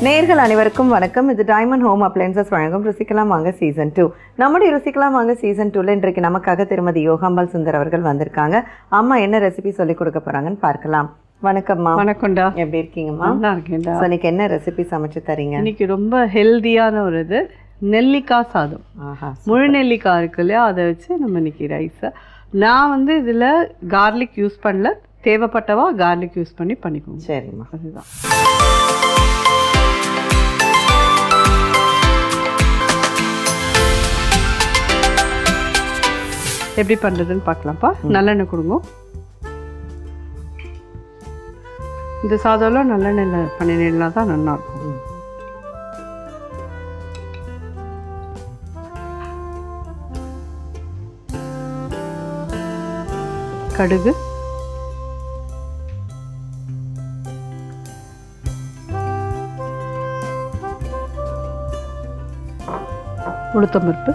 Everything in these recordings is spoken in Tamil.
நேயர்கள் அனைவருக்கும் வணக்கம். இது டைமண்ட் ஹோம் அப்ளையன்சஸ் வழங்கும் ருசிக்கலாம் வாங்க சீசன் 2. நம்முடைய ருசிக்கலாம் வாங்க சீசன் 2ல இன்றைக்கு நமக்காக திருமதி யோகாம்பாள் சுந்தர் அவர்கள் வந்திருக்காங்க. அம்மா என்ன ரெசிபி சொல்லி கொடுக்க போறாங்கன்னு பார்க்கலாம். வணக்கம்மா. வணக்கம்டா. எப்படி இருக்கீங்கம்மா? நல்லா இருக்கேன்டா. இன்னைக்கு என்ன ரெசிபி சமைச்சு தரீங்க? இன்னைக்கு ரொம்ப ஹெல்தியான ஒரு இது நெல்லிக்காய் சாதம். முழு நெல்லிக்காய் இருக்கு இல்லையா, அதை வச்சு நம்ம இன்னைக்கு ரைஸை நான் இதில் கார்லிக் யூஸ் பண்ணல, தேவைப்பட்டவா கார்லிக் யூஸ் பண்ணிக்கோங்க. சரிம்மா. அதுதான் எப்படி பண்ணுறதுன்னு பார்க்கலாம்ப்பா. நல்லெண்ணெய் கொடுங்க. இந்த சாதம்லாம் நல்லெண்ணெயில் பண்ணினா தான் நல்லாயிருக்கும். கடுகு, உளுத்தம்பருப்பு,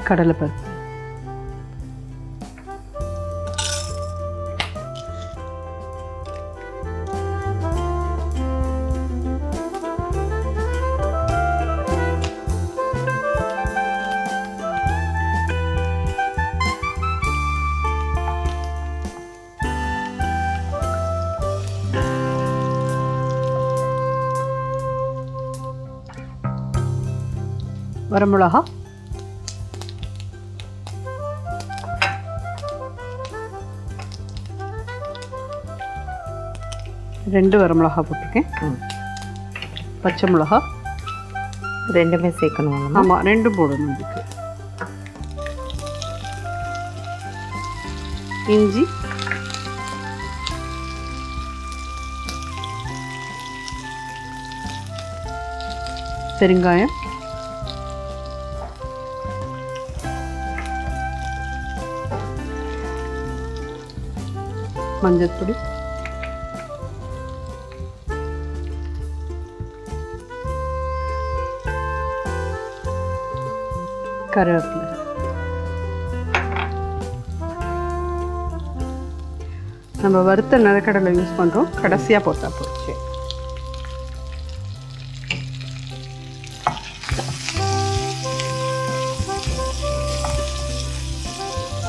கடலைப்பருப்பு, வரமிளகா, ரெண்டு வரமிளகா போட்டிருக்கேன். பச்சை மிளகா ரெண்டுமே சேர்க்கணும். ஆமாம், ரெண்டும் போடணும். இதுக்கு இஞ்சி, பெருங்காயம், மஞ்சள்பொடி, கருவேப்பிலை. நம்ம வறுத்த நிலக்கடலை யூஸ் பண்ணுறோம், கடைசியாக போட்டால் போச்சு.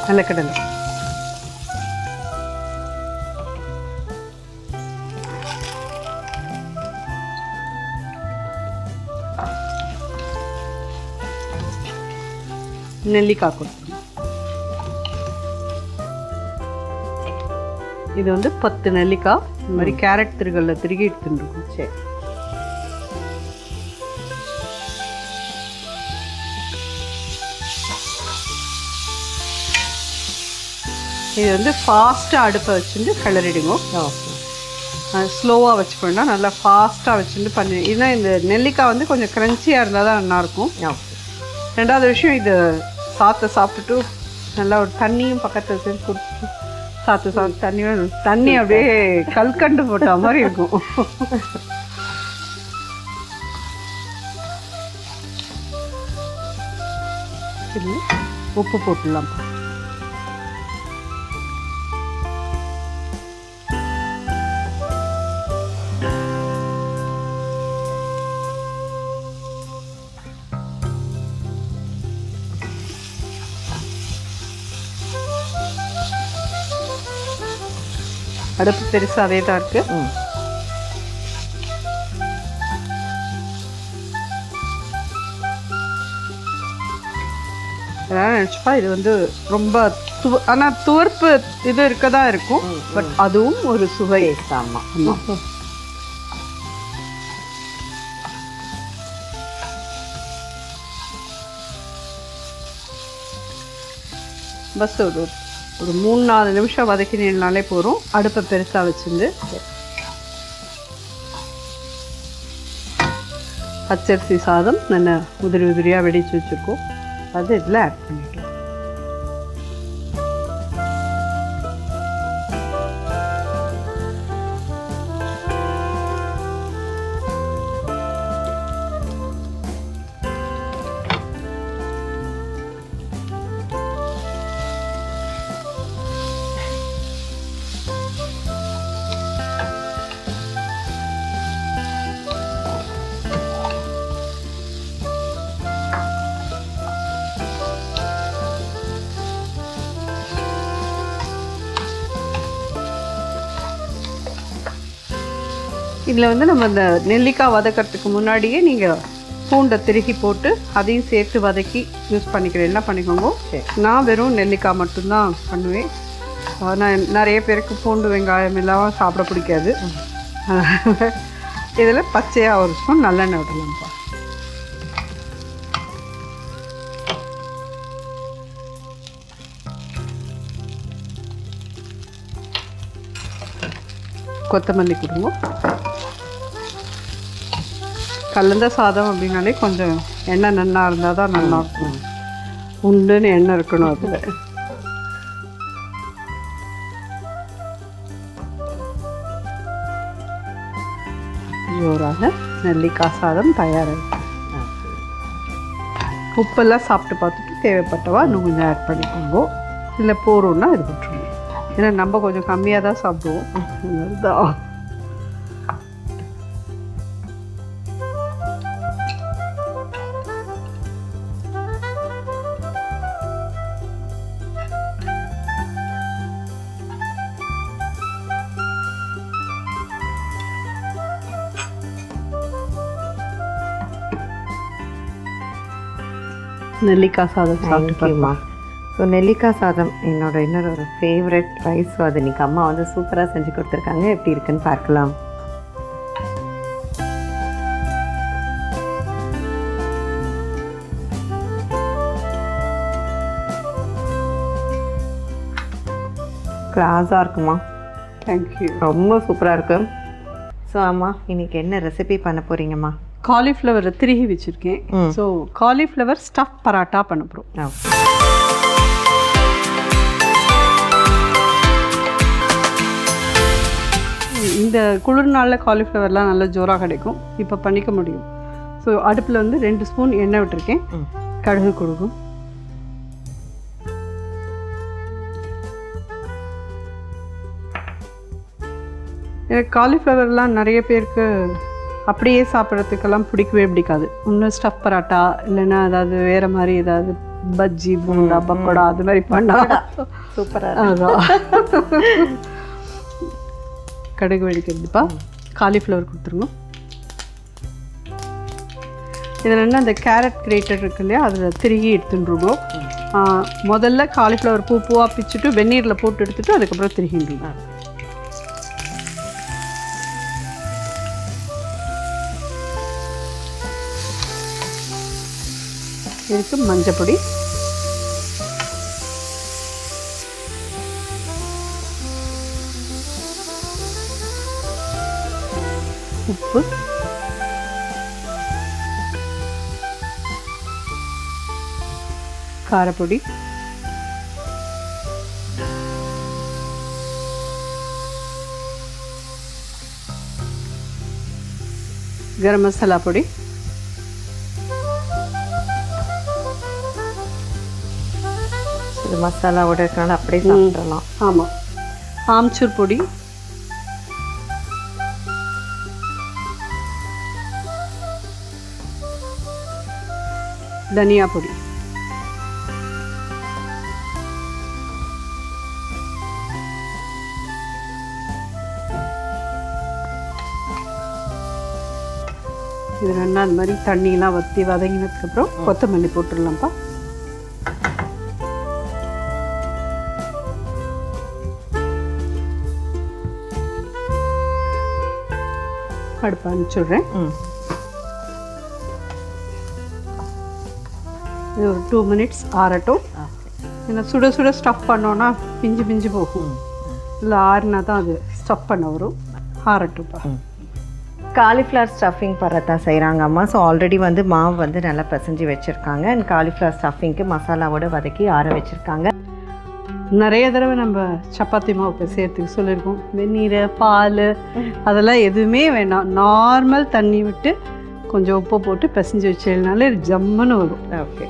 நிலக்கடலை, நெல்லிக்காய் கொடுக்கணும். இது 10 நெல்லிக்காய் இந்த மாதிரி கேரட் திருகல்ல திருகி எடுத்துருக்கும். சரி. இது ஃபாஸ்ட்டாக அடுப்பை வச்சுட்டு கிளறிடுங்க. ஸ்லோவாக வச்சுக்கோண்டா, நல்லா ஃபாஸ்ட்டாக வச்சுட்டு பண்ணி. ஏன்னா இந்த நெல்லிக்காய் கொஞ்சம் க்ரன்ச்சியாக இருந்தால் தான் நல்லாயிருக்கும். ரெண்டாவது விஷயம், இது சாப்பிட்டுட்டு நல்லா ஒரு தண்ணியும் பக்கத்தில் வச்சு குடிச்சிட்டு சாப்பிட்டு தண்ணி அப்படியே கல்கண்டு போட்ட மாதிரி இருக்கும். உப்பு போட்டுடலாம். அடுப்பு பெருசாகவே தான் இருக்குது. அதனால் நினச்சிப்பா, இது ரொம்ப ஆனால் துவர்ப்பு இது இருக்க தான் இருக்கும். பட் அதுவும் ஒரு சுவை. ஆமாம். பஸ் ஒரு 3-4 நிமிஷம் வதக்கினாலே போகிறோம். அடுப்பை பெருசாக வச்சுருந்து பச்சரிசி சாதம் நல்லா உதிரி உதிரியாக வெடித்து வச்சுருக்கோம், அது இதில் ஆட் பண்ணிக்கலாம். இதில் வந்து நம்ம இந்த நெல்லிக்காய் வதக்கிறதுக்கு முன்னாடியே நீங்கள் பூண்டை திருகி போட்டு அதையும் சேர்த்து வதக்கி யூஸ் பண்ணிக்கிறேன். என்ன பண்ணிக்கோங்க, நான் வெறும் நெல்லிக்காய் மட்டும்தான் பண்ணுவேன். நான் நிறைய பேருக்கு பூண்டு வெங்காயம் எல்லாம் சாப்பிட பிடிக்காது. இதில் பச்சையாக ஒரு ஸ்பூன் நல்லெண்ணெய் விடலாம்ப்பா. கொத்தமல்லி கொடுங்க. கலந்த சாதம் அப்படின்னாலே கொஞ்சம் எண்ணெய் நல்லா இருந்தால் தான் நல்லாயிருக்கும். உண்டுன்னு எண்ணெய் இருக்கணும் அதில். ஜோராக நெல்லிக்காய் சாதம் தயாராக. உப்பெல்லாம் சாப்பிட்டு பார்த்துட்டு தேவைப்பட்டவா இன்னும் கொஞ்சம் ஆட் பண்ணிக்கோங்க. இல்லை போகிறோன்னா இது விட்டுருவோம். ஏன்னா நம்ம கொஞ்சம் கம்மியாக தான் சாப்பிடுவோம். அதுதான் நெல்லிக்காய் சாதம் சாப்பிட்டுமா. ஸோ நெல்லிக்காய் சாதம் என்னோட இன்னொரு ஒரு ஃபேவரட் ரைஸ். அது இன்றைக்கி அம்மா வந்து சூப்பராக செஞ்சு கொடுத்துருக்காங்க. எப்படி இருக்குன்னு பார்க்கலாம். கிளாஸாக இருக்குமா? தேங்க்யூ. ரொம்ப சூப்பராக இருக்கு. ஸோ அம்மா இன்றைக்கி என்ன ரெசிபி பண்ண போகிறீங்கம்மா? காலிஃப்ளவரை திருகி வச்சுருக்கேன். ஸோ காலிஃப்ளவர் ஸ்டஃப் பராட்டா பண்ண போகிறோம். இந்த குளிர் நாளில் காலிஃப்ளவர்லாம் நல்லா ஜோராக கிடைக்கும். இப்போ பண்ணிக்க முடியும். ஸோ அடுப்பில் வந்து 2 ஸ்பூன் எண்ணெய் விட்டுருக்கேன். கடுகு கொடுக்கும். எனக்கு காலிஃப்ளவர்லாம் நிறைய பேருக்கு அப்படியே சாப்பிட்றதுக்கெல்லாம் பிடிக்கவே பிடிக்காது. இன்னும் ஸ்டஃப் பராட்டா இல்லைன்னா அதாவது வேறு மாதிரி ஏதாவது பஜ்ஜி போண்டா பக்கோடா அது மாதிரி பண்ணா சூப்பராக. அதான் கடுகு வெடிக்கிறதுப்பா. காலிஃப்ளவர் கொடுத்துருங்க. இதில் என்ன அந்த கேரட் கிரேட்டர் இருக்கு இல்லையா, அதில் திருகி எடுத்துட்டுருவோம். முதல்ல காலிஃப்ளவர் பூவாக பிச்சுட்டு வெந்நீரில் போட்டு எடுத்துட்டு அதுக்கப்புறம் திருகிண்டுருவோம். இதுக்கு மஞ்சப்பொடி, உப்பு, காரப்பொடி, கரம் மசாலா பொடி, மசாலாவோட இருக்கனால அப்படியே சாப்பிடலாம். ஆமாம், ஆம்ச்சூர் பொடி, தனியா பொடி, இது ரெண்டா அந்த மாதிரி தண்ணியெலாம் வற்றி வதங்கினதுக்கப்புறம் கொத்தமல்லி போட்டுடலாம்ப்பா. அடுப்பு அனுப்பிச்சுட்றேன். இது ஒரு 2 மினிட்ஸ் ஆறட்டும். ஏன்னா சுட சுட ஸ்டஃப் பண்ணோன்னா பிஞ்சு பிஞ்சு போகும். இல்லை ஆறுனா தான் அது ஸ்டஃப் பண்ண வரும். ஆறட்டும்ப்பா. காலிஃப்ளவர் ஸ்டஃபிங் பராத்தா செய்கிறாங்க அம்மா. ஸோ ஆல்ரெடி வந்து மாவு வந்து நல்லா பிசைஞ்சு வச்சுருக்காங்க. அண்ட் காலிஃப்ளவர் ஸ்டஃபிங்க்கு மசாலாவோட வதக்கி ஆற வச்சுருக்காங்க. நிறைய தடவை நம்ம சப்பாத்தி மாவு பிசையறதுக்கு சொல்லியிருக்கோம். வெந்நீர், பால் அதெல்லாம் எதுவுமே வேண்டாம். நார்மல் தண்ணி விட்டு கொஞ்சம் உப்பு போட்டு பிசைஞ்சு வச்சதுனால ஜம்முன்னு வரும். ஓகே.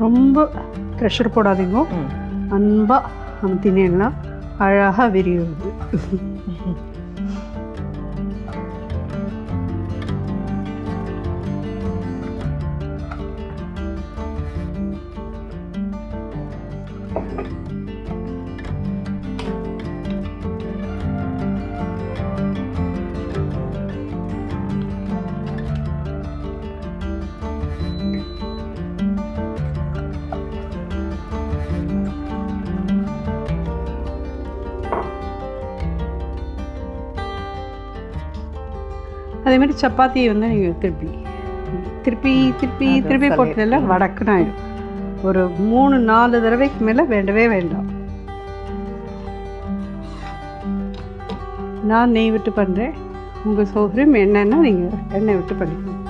ரொம்ப ப்ரெஷர் போடாதீங்க, அன்பாக அமுத்தினேன்னா அழகாக விரியுது. அதே மாதிரி சப்பாத்தியை வந்து நீங்கள் திருப்பி போட்டதில்ல வடக்குன்னு ஆகிடும். ஒரு 3-4 தடவைக்கு மேலே வேண்டவே வேண்டாம். நான் நெய் விட்டு பண்ணுறேன், உங்கள் சௌகரியம் என்னென்னா நீங்கள் எண்ணெய் விட்டு பண்ணிக்கணும்.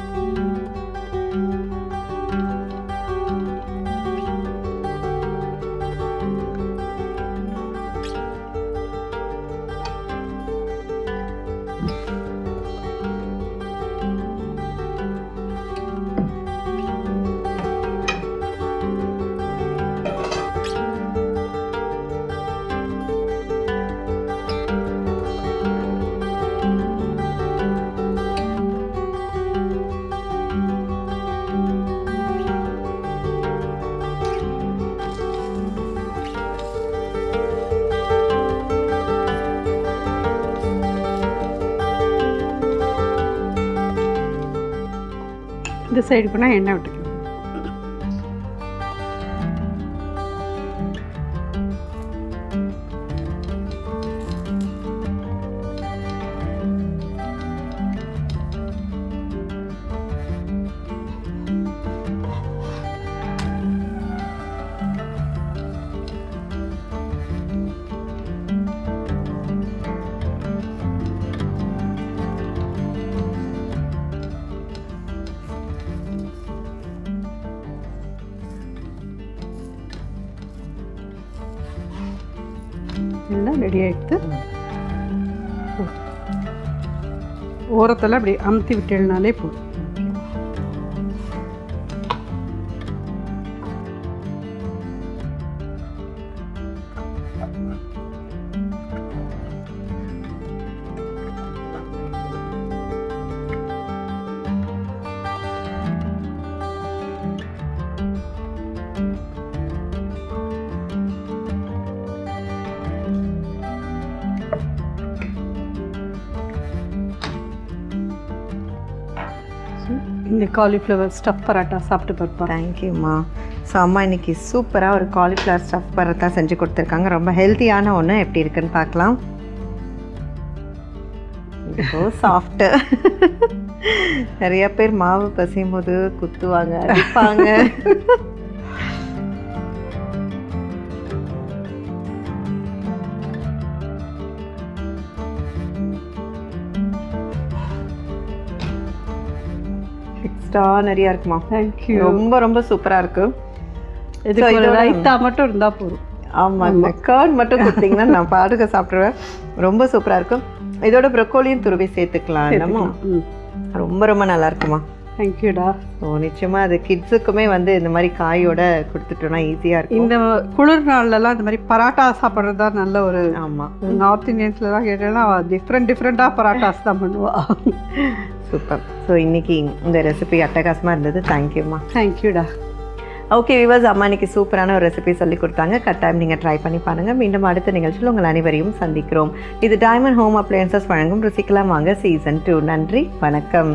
இந்த சைடு போனால் எண்ணெய் விட்டுக்கலாம். எல்லாம் ரெடி ஆகிடுது. ஓரத்தில் அப்படி அமுத்தி விட்டேனாலே போதும். இந்த காலிஃப்ளவர் ஸ்டஃப் பரோட்டா சாப்பிட்டு பார்ப்போம். தேங்க்யூம்மா. ஸோ அம்மா இன்னைக்கு சூப்பராக ஒரு காலிஃப்ளவர் ஸ்டஃப் பரோட்டா செஞ்சு கொடுத்துருக்காங்க. ரொம்ப ஹெல்த்தியான ஒன்று. எப்படி இருக்குன்னு பார்க்கலாம். So soft. நிறைய பேர் மாவு பசையும் போது குத்துவாங்க, அடிப்பாங்க. நிறையா இருக்குமா? தேங்க்யூ. ரொம்ப ரொம்ப சூப்பராக இருக்கு. இது ரைத்தா மட்டும் இருந்தால் போதும். ஆமாம், இந்த கர்ட் மட்டும் கொடுத்தீங்கன்னா நான் பாடுக சாப்பிட்ருவேன். ரொம்ப சூப்பராக இருக்கும். இதோட ப்ரொக்கோலியும் துருவி சேர்த்துக்கலாம். நம்ம ரொம்ப ரொம்ப நல்லா இருக்குமா? தேங்க்யூடா. ஸோ நிச்சயமாக அது கிட்ஸுக்குமே வந்து இந்த மாதிரி காயோட கொடுத்துட்டோன்னா ஈஸியாக இருக்கும். இந்த குளிர் நாள்லலாம் இந்த மாதிரி பரோட்டா சாப்பிட்றது தான் நல்ல ஒரு. ஆமாம், நார்த் இந்தியன்ஸ்லாம் கேட்டேன்னா டிஃப்ரெண்ட்டாக பரோட்டாஸ் தான் பண்ணுவா. சூப்பர். ஸோ இன்றைக்கி இந்த ரெசிபி அட்டகாசமாக இருந்தது. தேங்க்யூம்மா. தேங்க்யூடா. ஓகே வியூவர்ஸ், அம்மா இன்னைக்கு சூப்பரான ஒரு ரெசிபி சொல்லி கொடுத்தாங்க. கட்டாயம் நீங்கள் ட்ரை பண்ணி பாருங்கள். மீண்டும் அடுத்த நிகழ்ச்சியில் உங்கள் அனைவரையும் சந்திக்கிறோம். இது டைமண்ட் ஹோம் அப்ளையன்சஸ் வழங்கும் ருசிக்கலாம் வாங்க சீசன் 2. நன்றி, வணக்கம்.